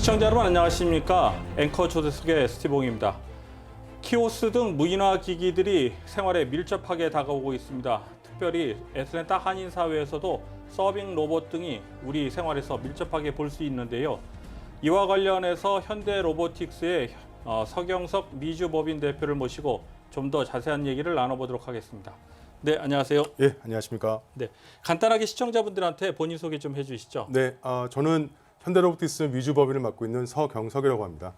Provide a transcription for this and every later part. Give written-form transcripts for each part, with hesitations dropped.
시청자 여러분 안녕하십니까? 앵커 조대석의 스티봉입니다. 키오스 등 무인화 기기들이 생활에 밀접하게 다가오고 있습니다. 특별히 애틀랜타 한인사회에서도 서빙 로봇 등이 우리 생활에서 밀접하게 볼 수 있는데요. 이와 관련해서 현대로보틱스의 서경석 미주법인 대표를 모시고 좀 더 자세한 얘기를 나눠보도록 하겠습니다. 네, 안녕하세요. 예, 안녕하십니까? 네, 간단하게 시청자분들한테 본인 소개 좀 해주시죠. 네, 저는 현대로보틱스 미주법인을 맡고 있는 서경석이라고 합니다.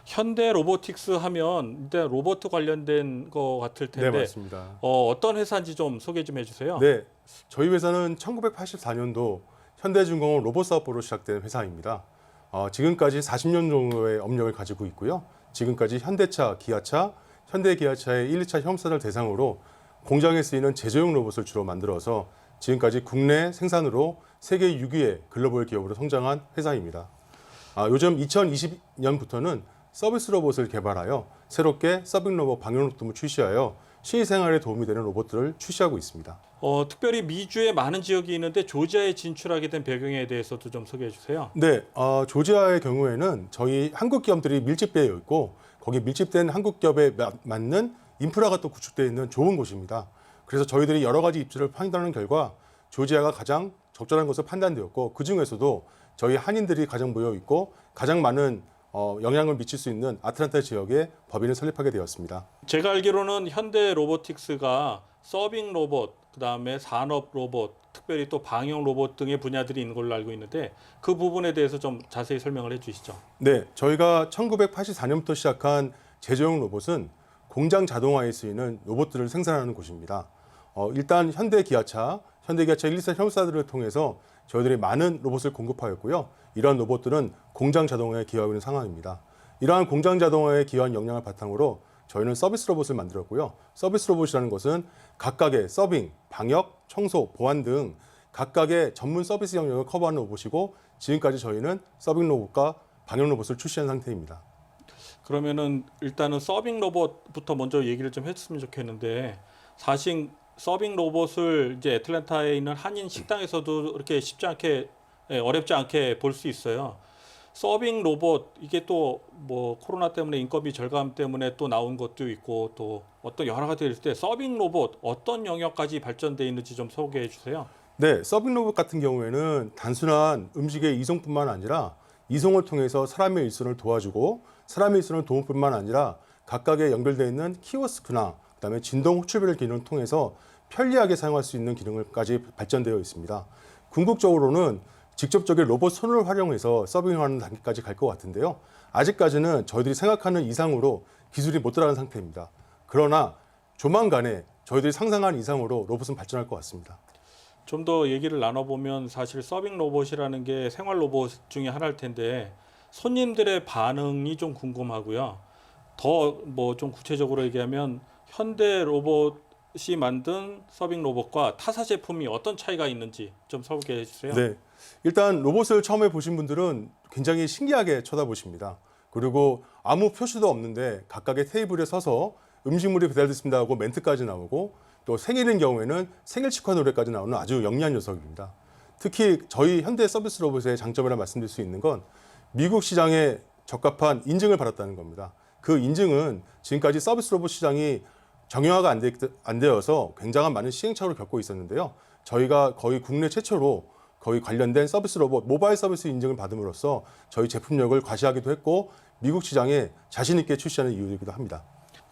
현대로보틱스 하면 일단 로봇 관련된 거 같을 텐데, 네, 맞습니다. 어떤 회사인지 좀 소개 좀 해주세요. 네, 저희 회사는 1984년도 현대중공업 로봇 사업부로 시작된 회사입니다. 지금까지 40년 정도의 업력을 가지고 있고요. 지금까지 현대차, 기아차, 현대기아차의 1, 2차 협업사들 대상으로 공장에 쓰이는 제조용 로봇을 주로 만들어서 지금까지 국내 생산으로 세계 6위의 글로벌 기업으로 성장한 회사입니다. 요즘 2020년부터는 서비스 로봇을 개발하여 새롭게 서빙 로봇, 방역 로봇 등을 출시하여 실생활에 도움이 되는 로봇들을 출시하고 있습니다. 특별히 미주에 많은 지역이 있는데 조지아에 진출하게 된 배경에 대해서도 좀 소개해 주세요. 네, 조지아의 경우에는 저희 한국 기업들이 밀집되어 있고 거기 밀집된 한국 기업에 맞는 인프라가 또 구축되어 있는 좋은 곳입니다. 그래서 저희들이 여러 가지 입지를 판단하는 결과 조지아가 가장 적절한 것으로 판단되었고 그 중에서도 저희 한인들이 가장 모여 있고 가장 많은 영향을 미칠 수 있는 아틀란타 지역에 법인을 설립하게 되었습니다. 제가 알기로는 현대로보틱스가 서빙 로봇, 그다음에 산업 로봇, 특별히 또 방역 로봇 등의 분야들이 있는 걸로 알고 있는데 그 부분에 대해서 좀 자세히 설명을 해주시죠. 네, 저희가 1984년부터 시작한 제조용 로봇은 공장 자동화에 쓰이는 로봇들을 생산하는 곳입니다. 일단 현대기아차 1, 2차 협업사들을 통해서 저희들이 많은 로봇을 공급하였고요. 이러한 로봇들은 공장 자동화에 기여하고 있는 상황입니다. 이러한 공장 자동화에 기여한 역량을 바탕으로 저희는 서비스 로봇을 만들었고요. 서비스 로봇이라는 것은 각각의 서빙, 방역, 청소, 보안 등 각각의 전문 서비스 영역을 커버하는 로봇이고 지금까지 저희는 서빙 로봇과 방역 로봇을 출시한 상태입니다. 그러면은 일단은 서빙 로봇부터 먼저 얘기를 좀 했으면 좋겠는데 사실 서빙 로봇을 이제 애틀랜타에 있는 한인 식당에서도 이렇게 쉽지 않게 어렵지 않게 볼 수 있어요. 서빙 로봇 이게 또 뭐 코로나 때문에 인건비 절감 때문에 또 나온 것도 있고 또 어떤 여러 가지 있을 때 서빙 로봇 어떤 영역까지 발전돼 있는지 좀 소개해 주세요. 네, 서빙 로봇 같은 경우에는 단순한 음식의 이송뿐만 아니라 이송을 통해서 사람의 일선을 도와주고 사람의 일선을 도울 뿐만 아니라 각각의 연결되어 있는 키오스크나 그다음에 진동 호출벨 기능을 통해서 편리하게 사용할 수 있는 기능까지 발전되어 있습니다. 궁극적으로는 직접적인 로봇 손을 활용해서 서빙하는 단계까지 갈 것 같은데요. 아직까지는 저희들이 생각하는 이상으로 기술이 못 따라가는 상태입니다. 그러나 조만간에 저희들이 상상한 이상으로 로봇은 발전할 것 같습니다. 좀 더 얘기를 나눠보면 사실 서빙 로봇이라는 게 생활 로봇 중에 하나일 텐데 손님들의 반응이 좀 궁금하고요. 더 뭐 좀 구체적으로 얘기하면 현대 로봇이 만든 서빙 로봇과 타사 제품이 어떤 차이가 있는지 좀 소개해 주세요. 네, 일단 로봇을 처음에 보신 분들은 굉장히 신기하게 쳐다보십니다. 그리고 아무 표시도 없는데 각각의 테이블에 서서 음식물이 배달됐습니다 하고 멘트까지 나오고 또 생일인 경우에는 생일 축하 노래까지 나오는 아주 영리한 녀석입니다. 특히 저희 현대 서비스 로봇의 장점이라 말씀드릴 수 있는 건 미국 시장에 적합한 인증을 받았다는 겁니다. 그 인증은 지금까지 서비스 로봇 시장이 정형화가 안 되어서 굉장한 많은 시행착오를 겪고 있었는데요. 저희가 거의 국내 최초로 거의 관련된 서비스 로봇 모바일 서비스 인증을 받음으로써 저희 제품력을 과시하기도 했고 미국 시장에 자신 있게 출시하는 이유이기도 합니다.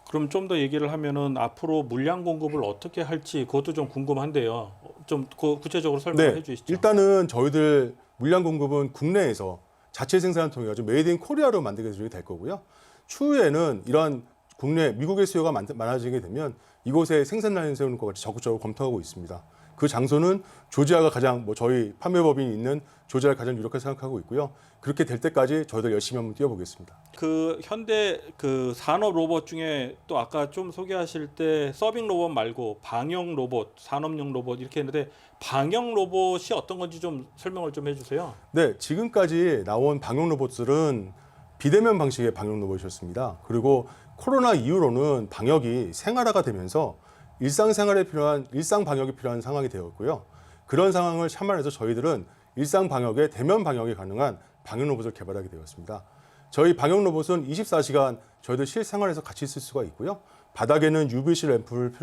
그럼 좀 더 얘기를 하면은 앞으로 물량 공급을 어떻게 할지 그것도 좀 궁금한데요. 좀 구체적으로 설명해 네, 주시죠. 일단은 저희들 물량 공급은 국내에서 자체 생산을 통해 가지고 메이드 인 코리아로 만들게 될 거고요. 추후에는 이러한 국내 미국의 수요가 많아지게 되면 이곳에 생산 라인을 세우는 것 같이 적극적으로 검토하고 있습니다. 그 장소는 조지아가 가장 저희 판매법인이 있는 조지아를 가장 유력하게 생각하고 있고요. 그렇게 될 때까지 저희들 열심히 한번 뛰어보겠습니다. 그 현대 그 산업 로봇 중에 또 아까 좀 소개하실 때 서빙 로봇 말고 방역 로봇, 산업용 로봇 이렇게 했는데 방역 로봇이 어떤 건지 좀 설명을 좀 해주세요. 네, 지금까지 나온 방역 로봇들은 비대면 방식의 방역 로봇이었습니다. 그리고 코로나 이후로는 방역이 생활화가 되면서 일상생활에 필요한 일상 방역이 필요한 상황이 되었고요. 그런 상황을 참아내서 저희들은 일상 방역에 대면 방역이 가능한 방역 로봇을 개발하게 되었습니다. 저희 방역 로봇은 24시간 저희들 실생활에서 같이 쓸 수가 있고요. 바닥에는 UVC 램프를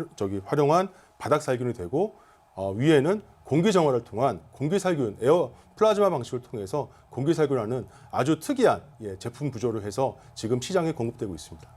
활용한 바닥 살균이 되고 위에는 공기 정화를 통한 공기 살균, 에어 플라즈마 방식을 통해서 공기 살균하는 아주 특이한 제품 구조를 해서 지금 시장에 공급되고 있습니다.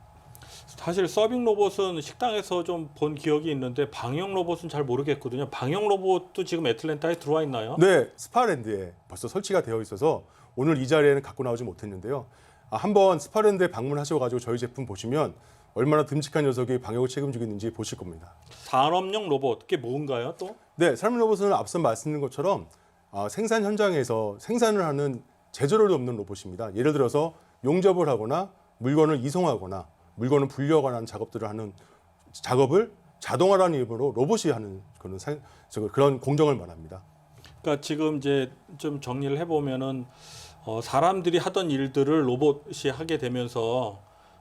사실 서빙 로봇은 식당에서 좀 본 기억이 있는데 방역 로봇은 잘 모르겠거든요. 방역 로봇도 지금 애틀랜타에 들어와 있나요? 네, 스파랜드에 벌써 설치가 되어 있어서 오늘 이 자리에는 갖고 나오지 못했는데요. 한번 스파랜드에 방문하셔가지고 저희 제품 보시면 얼마나 듬직한 녀석이 방역을 책임지고 있는지 보실 겁니다. 산업용 로봇, 그게 뭔가요 또? 네, 산업 로봇은 앞서 말씀드린 것처럼 생산 현장에서 생산을 하는 제조를 돕는 로봇입니다. 예를 들어서 용접을 하거나 물건을 이송하거나 물건을 분류하거나 하는 작업들을 하는 작업을 자동화라는 이름으로 로봇이 하는 그런 공정을 말합니다. 그러니까 지금 이제 좀 정리를 해보면은 사람들이 하던 일들을 로봇이 하게 되면서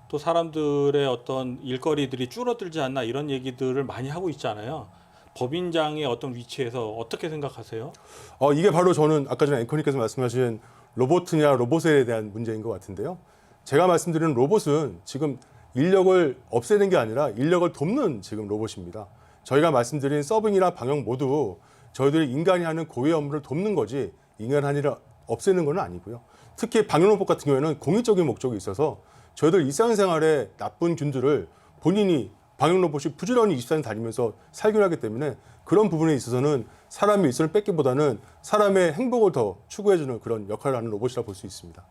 또 사람들의 어떤 일거리들이 줄어들지 않나 이런 얘기들을 많이 하고 있잖아요. 법인장의 어떤 위치에서 어떻게 생각하세요? 이게 바로 저는 아까 전에 앵커님께서 말씀하신 로봇이냐 로봇에 대한 문제인 것 같은데요. 제가 말씀드리는 로봇은 지금 인력을 없애는 게 아니라 인력을 돕는 지금 로봇입니다. 저희가 말씀드린 서빙이나 방역 모두 저희들이 인간이 하는 고유 업무를 돕는 거지 인간 한일을 없애는 건 아니고요. 특히 방역 로봇 같은 경우에는 공익적인 목적이 있어서 저희들 일상생활에 나쁜 균들을 본인이 방역 로봇이 부지런히 24시간 다니면서 살균하기 때문에 그런 부분에 있어서는 사람의 일선을 뺏기보다는 사람의 행복을 더 추구해주는 그런 역할을 하는 로봇이라 볼 수 있습니다.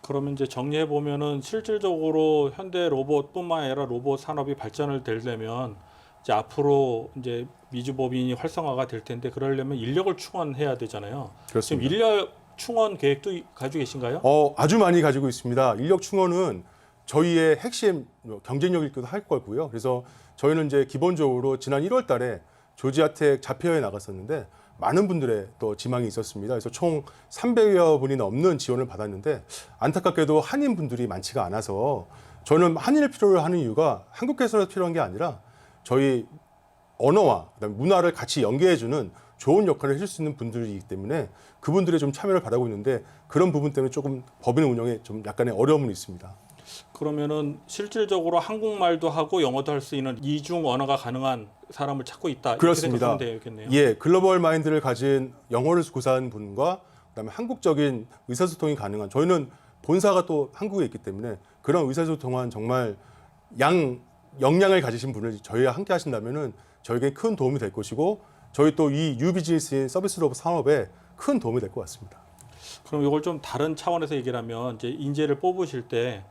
그러면 이제 정리해 보면은 실질적으로 현대 로봇뿐만 아니라 로봇 산업이 발전을 되려면 이제 앞으로 이제 미주법인이 활성화가 될 텐데 그러려면 인력을 충원해야 되잖아요. 그렇습니다. 지금 인력 충원 계획도 가지고 계신가요? 아주 많이 가지고 있습니다. 인력 충원은 저희의 핵심 경쟁력이기도 할 거고요. 그래서 저희는 이제 기본적으로 지난 1월 달에 조지아텍 자폐어에 나갔었는데 많은 분들의 또 지망이 있었습니다. 그래서 총 300여 분이 넘는 지원을 받았는데 안타깝게도 한인 분들이 많지가 않아서 저는 한인을 필요로 하는 이유가 한국에서 필요한 게 아니라 저희 언어와 그다음에 문화를 같이 연계해주는 좋은 역할을 해줄 수 있는 분들이기 때문에 그분들의 좀 참여를 바라고 있는데 그런 부분 때문에 조금 법인 운영에 좀 약간의 어려움은 있습니다. 그러면은 실질적으로 한국말도 하고 영어도 할 수 있는 이중 언어가 가능한 사람을 찾고 있다. 이렇게 그렇습니다. 생각하면 되겠네요. 예, 글로벌 마인드를 가진 영어를 구사한 분과 그다음에 한국적인 의사소통이 가능한 저희는 본사가 또 한국에 있기 때문에 그런 의사소통한 정말 역량을 가지신 분을 저희와 함께 하신다면은 저에게 큰 도움이 될 것이고 저희 또 이 뉴비즈니스 서비스 로봇 산업에 큰 도움이 될 것 같습니다. 그럼 이걸 좀 다른 차원에서 얘기를 하면 이제 인재를 뽑으실 때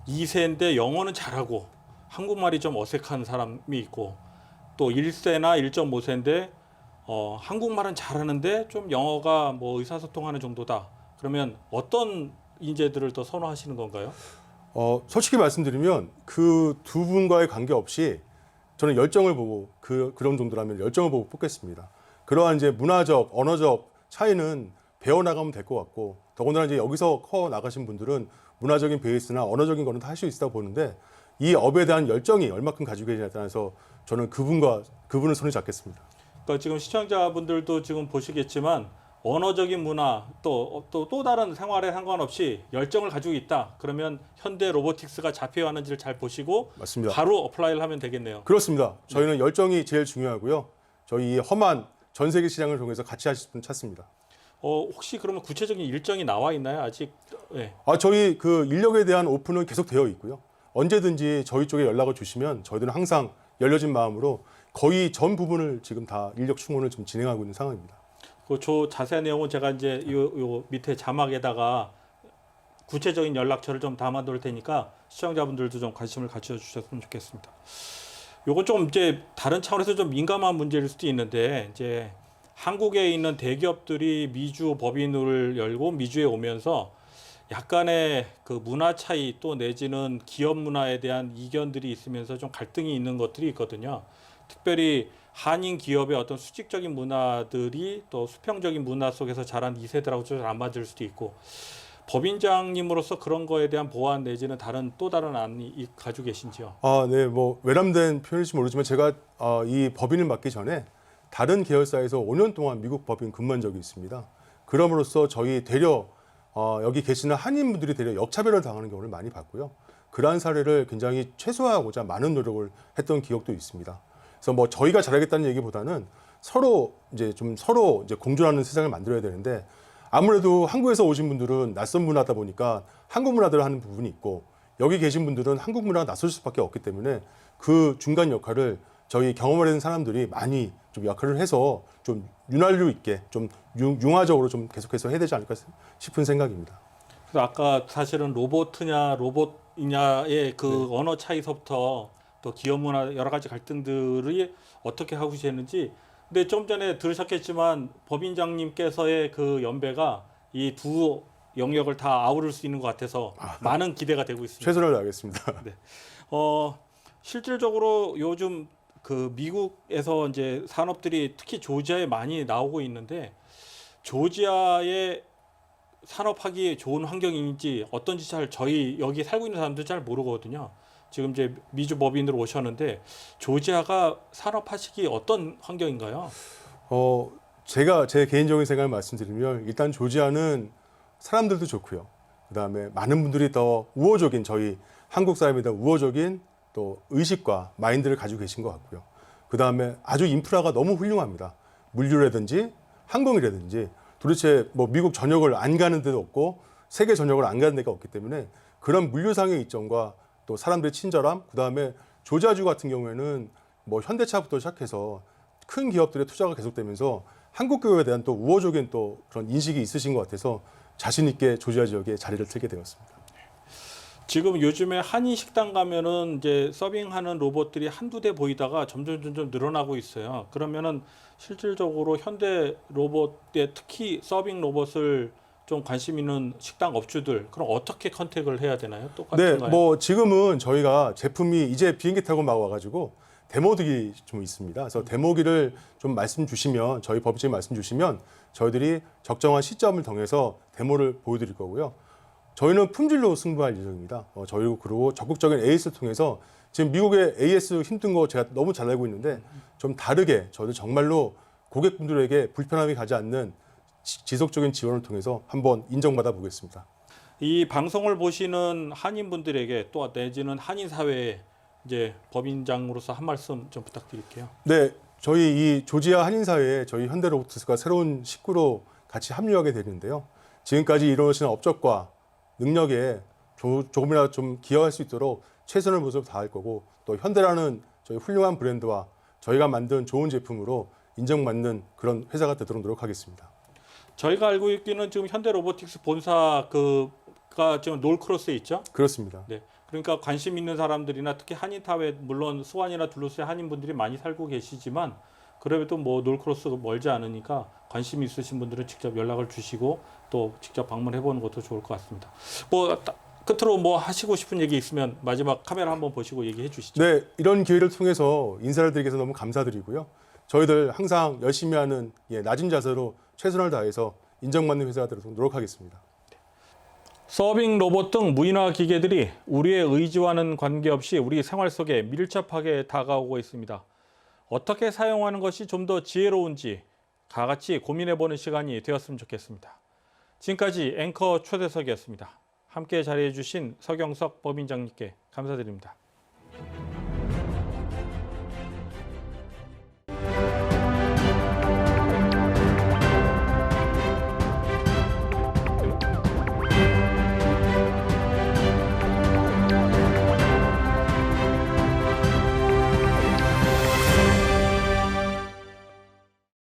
2세인데 영어는 잘하고 한국말이 좀 어색한 사람이 있고 또 1세나 1.5세인데 한국말은 잘하는데 좀 영어가 뭐 의사소통하는 정도다. 그러면 어떤 인재들을 더 선호하시는 건가요? 솔직히 말씀드리면 그 두 분과의 관계없이 저는 열정을 보고 그런 정도라면 열정을 보고 뽑겠습니다. 그러한 이제 문화적, 언어적 차이는 배워나가면 될 것 같고 더군다나 이제 여기서 커 나가신 분들은 문화적인 베이스나 언어적인 거는 다 할 수 있다고 보는데 이 업에 대한 열정이 얼마큼 가지고 계시냐에 따라서 저는 그분을 손에 잡겠습니다. 그러니까 지금 시청자분들도 지금 보시겠지만 언어적인 문화 또 다른 생활에 상관없이 열정을 가지고 있다. 그러면 현대 로보틱스가 잡혀가는지를 잘 보시고 맞습니다. 바로 어플라이를 하면 되겠네요. 그렇습니다. 저희는 열정이 제일 중요하고요. 저희 이 험한 전 세계 시장을 통해서 같이 하실 분 찾습니다. 혹시 그러면 구체적인 일정이 나와 있나요? 아직? 네. 저희 그 인력에 대한 오픈은 계속 되어 있고요. 언제든지 저희 쪽에 연락을 주시면 저희들은 항상 열려진 마음으로 거의 전 부분을 지금 다 인력 충원을 좀 진행하고 있는 상황입니다. 그 자세한 내용은 제가 이제 요 밑에 자막에다가 구체적인 연락처를 좀 담아둘 테니까 시청자분들도 좀 관심을 가져주셨으면 좋겠습니다. 요건 좀 이제 다른 차원에서 좀 민감한 문제일 수도 있는데 이제 한국에 있는 대기업들이 미주 법인을 열고 미주에 오면서 약간의 그 문화 차이 또 내지는 기업 문화에 대한 이견들이 있으면서 좀 갈등이 있는 것들이 있거든요. 특별히 한인 기업의 어떤 수직적인 문화들이 또 수평적인 문화 속에서 자란 2세들하고 좀 안 맞을 수도 있고 법인장님으로서 그런 거에 대한 보완 내지는 또 다른 안이 가지고 계신지요? 네, 뭐 외람된 표현일지 모르지만 제가 이 법인을 맡기 전에 다른 계열사에서 5년 동안 미국 법인 근무한 적이 있습니다. 그럼으로써 저희 대려 여기 계시는 한인분들이 대려 역차별을 당하는 경우를 많이 봤고요. 그러한 사례를 굉장히 최소화하고자 많은 노력을 했던 기억도 있습니다. 그래서 뭐 저희가 잘하겠다는 얘기보다는 서로 이제 공존하는 세상을 만들어야 되는데 아무래도 한국에서 오신 분들은 낯선 문화다 보니까 한국 문화대로 하는 부분이 있고 여기 계신 분들은 한국 문화가 낯설 수밖에 없기 때문에 그 중간 역할을 저희 경험을 했는 사람들이 많이 좀 역할을 해서 좀 윤활유 있게 좀 융화적으로 좀 계속해서 해야 되지 않을까 싶은 생각입니다. 그래서 아까 사실은 로봇이냐 로봇이냐의 그 언어 차이서부터 또 기업 문화 여러 가지 갈등들이 어떻게 하고 계시는지. 근데 좀 전에 들으셨겠지만 법인장님께서의 그 연배가 이 두 영역을 다 아우를 수 있는 것 같아서 많은 기대가 되고 있습니다. 최선을 다하겠습니다. 네. 실질적으로 요즘 그 미국에서 이제 산업들이 특히 조지아에 많이 나오고 있는데 조지아에 산업하기 좋은 환경인지 어떤지 저희 여기 살고 있는 사람들 잘 모르거든요. 지금 이제 미주 법인으로 오셨는데 조지아가 산업하시기 어떤 환경인가요? 제가 제 개인적인 생각을 말씀드리면 일단 조지아는 사람들도 좋고요. 그다음에 많은 분들이 더 우호적인 저희 한국 사람에 대한 우호적인 또 의식과 마인드를 가지고 계신 것 같고요. 그다음에 아주 인프라가 너무 훌륭합니다. 물류라든지 항공이라든지 도대체 뭐 미국 전역을 안 가는 데도 없고 세계 전역을 안 가는 데가 없기 때문에 그런 물류상의 이점과 또 사람들의 친절함, 그다음에 조지아주 같은 경우에는 뭐 현대차부터 시작해서 큰 기업들의 투자가 계속되면서 한국 기업에 대한 또 우호적인 또 그런 인식이 있으신 것 같아서 자신 있게 조지아 지역에 자리를 틀게 되었습니다. 지금 요즘에 한인 식당 가면은 이제 서빙하는 로봇들이 한두 대 보이다가 점점 늘어나고 있어요. 그러면은 실질적으로 현대 로봇에 특히 서빙 로봇을 좀 관심 있는 식당 업주들 그럼 어떻게 컨택을 해야 되나요? 똑같은가요? 네, 뭐 지금은 저희가 제품이 이제 비행기 타고 막 와가지고 데모기이 좀 있습니다. 그래서 데모기를 좀 말씀 주시면 저희 법인님 말씀 주시면 저희들이 적정한 시점을 정해서 데모를 보여드릴 거고요. 저희는 품질로 승부할 예정입니다. 저희 그리고 적극적인 AS를 통해서 지금 미국의 AS 힘든 거 제가 너무 잘 알고 있는데 좀 다르게 저희들 정말로 고객분들에게 불편함이 가지 않는 지속적인 지원을 통해서 한번 인정받아 보겠습니다. 이 방송을 보시는 한인분들에게 또 내지는 한인 사회에 이제 법인장으로서 한 말씀 좀 부탁드릴게요. 네, 저희 이 조지아 한인사회에 저희 현대로보티스가 새로운 식구로 같이 합류하게 되는데요. 지금까지 이루어진 업적과 능력에 조금이라도 좀 기여할 수 있도록 최선을 모습 다할 거고 또 현대라는 저희 훌륭한 브랜드와 저희가 만든 좋은 제품으로 인정받는 그런 회사가 되도록 노력하겠습니다. 저희가 알고 있기는 지금 현대로보틱스 본사가 지금 놀크로스에 있죠? 그렇습니다. 네. 그러니까 관심 있는 사람들이나 특히 한인 타회 물론 수완이나 둘러스에 한인분들이 많이 살고 계시지만 그래도 뭐 놀크로스가 멀지 않으니까 관심 있으신 분들은 직접 연락을 주시고 또 직접 방문해 보는 것도 좋을 것 같습니다. 뭐 끝으로 뭐 하시고 싶은 얘기 있으면 마지막 카메라 한번 보시고 얘기해 주시죠. 네, 이런 기회를 통해서 인사를 드리게 해서 너무 감사드리고요. 저희들 항상 열심히 하는 낮은 자세로 최선을 다해서 인정받는 회사가 되도록 노력하겠습니다. 서빙 로봇 등 무인화 기계들이 우리의 의지와는 관계없이 우리 생활 속에 밀접하게 다가오고 있습니다. 어떻게 사용하는 것이 좀 더 지혜로운지 다 같이 고민해보는 시간이 되었으면 좋겠습니다. 지금까지 앵커 초대석이었습니다. 함께 자리해주신 서경석 법인장님께 감사드립니다.